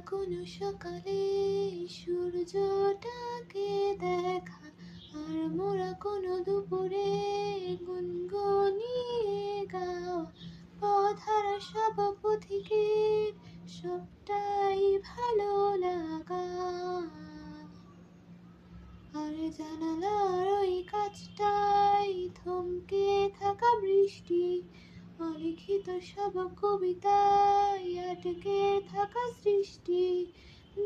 কোনো সকালে সূর্যটাকে দেখা, আর মোরা কোনো দুপুরে গুনগুনিয়ে গাওয়া। পথহারা সব পথিকের সবটাই ভালো লাগা। আর জানালার ওই কাছটাই থমকে থাকা বৃষ্টি, অলিখিত সব কবিতায় আটকে থাকা সৃষ্টি।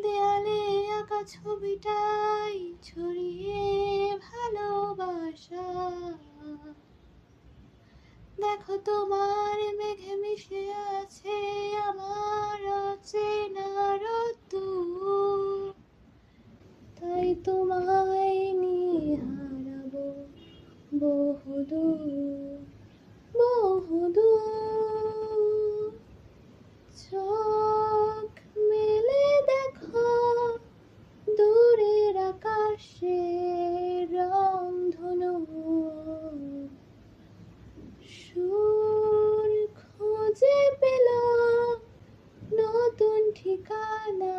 দেয়ালে আঁকা ছবিটাই ছড়িয়ে ভালোবাসা। দেখো তোমার মেঘে মিশে আছে আমার অচেনা রোদ্দুর, তাই তোমায় নিয়ে হারাবো বহুদূর বহুদূর। চোখ মেলে দেখো দূরের আকাশে রংধনু, সুর খুঁজে পেল নতুন ঠিকানা।